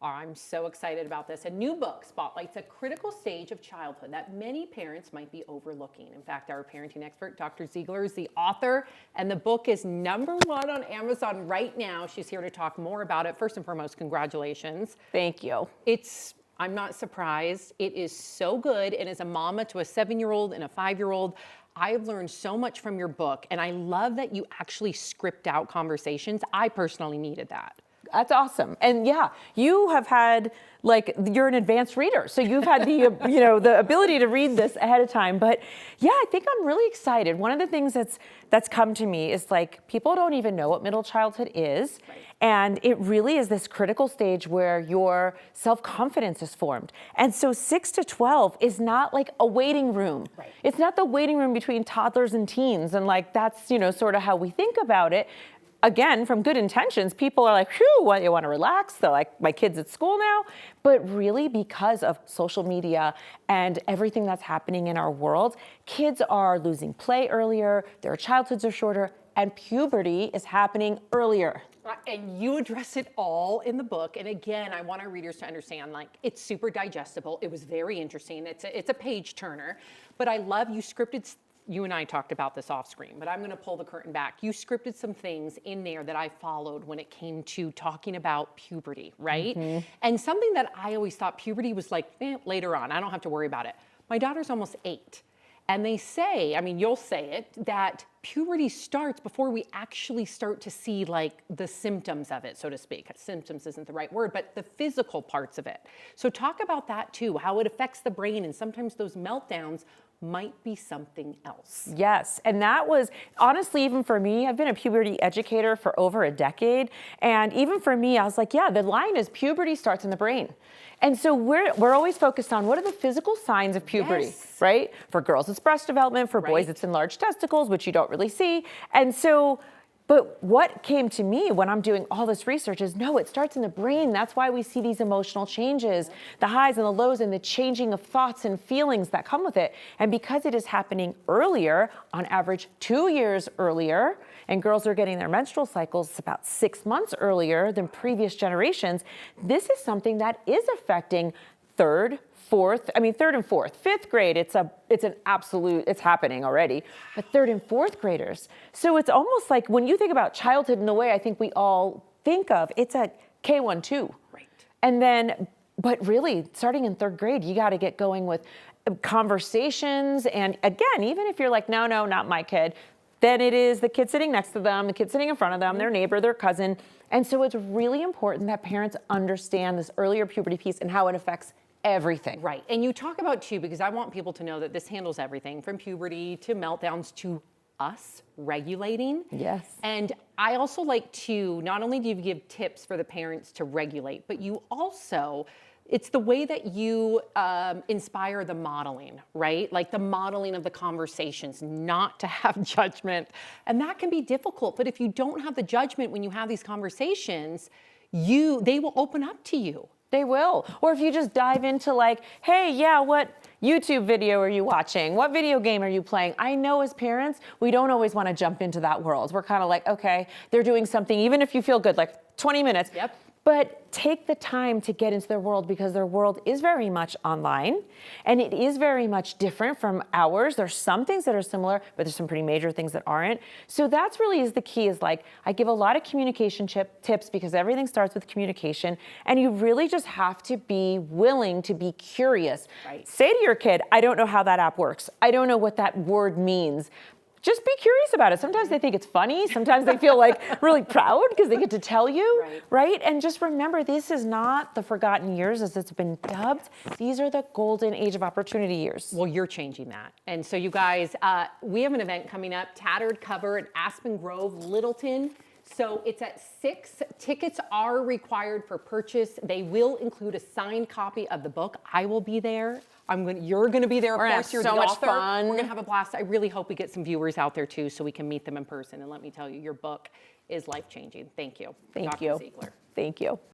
I'm so excited about this. A new book spotlights a critical stage of childhood that many parents might be overlooking. In fact, our parenting expert, Dr. Ziegler, is the author, and the book is #1 on Amazon right now. She's here to talk more about it. First and foremost, congratulations. Thank you. I'm not surprised. It is so good. And as a mama to a 7-year-old and a 5-year-old, I've learned so much from your book. And I love that you actually script out conversations. I personally needed that. That's awesome. And yeah, you have had, like, you're an advanced reader. So you've had the, the ability to read this ahead of time. But yeah, I think I'm really excited. One of the things that's come to me is, like, people don't even know what middle childhood is. Right. And it really is this critical stage where your self-confidence is formed. And so 6 to 12 is not like a waiting room. Right. It's not the waiting room between toddlers and teens. And, like, that's, sort of how we think about it. Again, from good intentions, people are like, whew, what, you want to relax? They're like, my kid's at school now. But really, because of social media and everything that's happening in our world, kids are losing play earlier, their childhoods are shorter, and puberty is happening earlier. And you address it all in the book. And again, I want our readers to understand, like, it's super digestible. It was very interesting. It's a page turner. But I love you scripted. You and I talked about this off screen, but I'm going to pull the curtain back. You scripted some things in there that I followed when it came to talking about puberty, right? Mm-hmm. And something that I always thought puberty was like, later on, I don't have to worry about it. My daughter's almost 8. And they say, I mean, you'll say it, that puberty starts before we actually start to see, like, the symptoms of it, so to speak. Symptoms isn't the right word, but the physical parts of it. So talk about that too, how it affects the brain, and sometimes those meltdowns might be something else. Yes, and that was, honestly, even for me, I've been a puberty educator for over a decade, and even for me, I was like, yeah, the line is puberty starts in the brain. And so we're always focused on what are the physical signs of puberty, yes, right? For girls, it's breast development. For boys, it's enlarged testicles, which you don't really see. And so, but what came to me when I'm doing all this research is, no, it starts in the brain. That's why we see these emotional changes, the highs and the lows, and the changing of thoughts and feelings that come with it. And because it is happening earlier, on average 2 years earlier, and girls are getting their menstrual cycles about 6 months earlier than previous generations, this is something that is affecting third and fourth. 5th grade, it's an absolute, it's happening already, but 3rd and 4th graders. So it's almost like when you think about childhood in the way I think we all think of, it's at K1, 2. Right. And then, but really, starting in 3rd grade, you got to get going with conversations. And again, even if you're like, no, not my kid, then it is the kid sitting next to them, the kid sitting in front of them, their neighbor, their cousin. And so it's really important that parents understand this earlier puberty piece and how it affects everything. Right. And you talk about too, because I want people to know that this handles everything from puberty to meltdowns to us regulating. Yes. And I also like to, not only do you give tips for the parents to regulate, but you also, it's the way that you inspire the modeling, right? Like the modeling of the conversations, not to have judgment. And that can be difficult, but if you don't have the judgment when you have these conversations, they will open up to you. They will. Or if you just dive into, like, hey, yeah, what YouTube video are you watching? What video game are you playing? I know as parents, we don't always want to jump into that world. We're kind of like, okay, they're doing something, even if you feel good, like 20 minutes. Yep. But take the time to get into their world, because their world is very much online and it is very much different from ours. There's some things that are similar, but there's some pretty major things that aren't. So that's really is the key, is like, I give a lot of communication tips because everything starts with communication, and you really just have to be willing to be curious. Right. Say to your kid, I don't know how that app works. I don't know what that word means. Just be curious about it. Sometimes they think it's funny. Sometimes they feel like really proud because they get to tell you, right? And just remember, this is not the forgotten years as it's been dubbed. These are the golden age of opportunity years. Well, you're changing that. And so you guys, we have an event coming up, Tattered Cover at Aspen Grove, Littleton. So it's at 6. Tickets are required for purchase. They will include a signed copy of the book. I will be there. You're going to be there. Of course, you're so the much author. fun. We're going to have a blast. I really hope we get some viewers out there too, so we can meet them in person. And let me tell you, your book is life-changing. Thank you. Thank Dr. you. Ziegler. Thank you.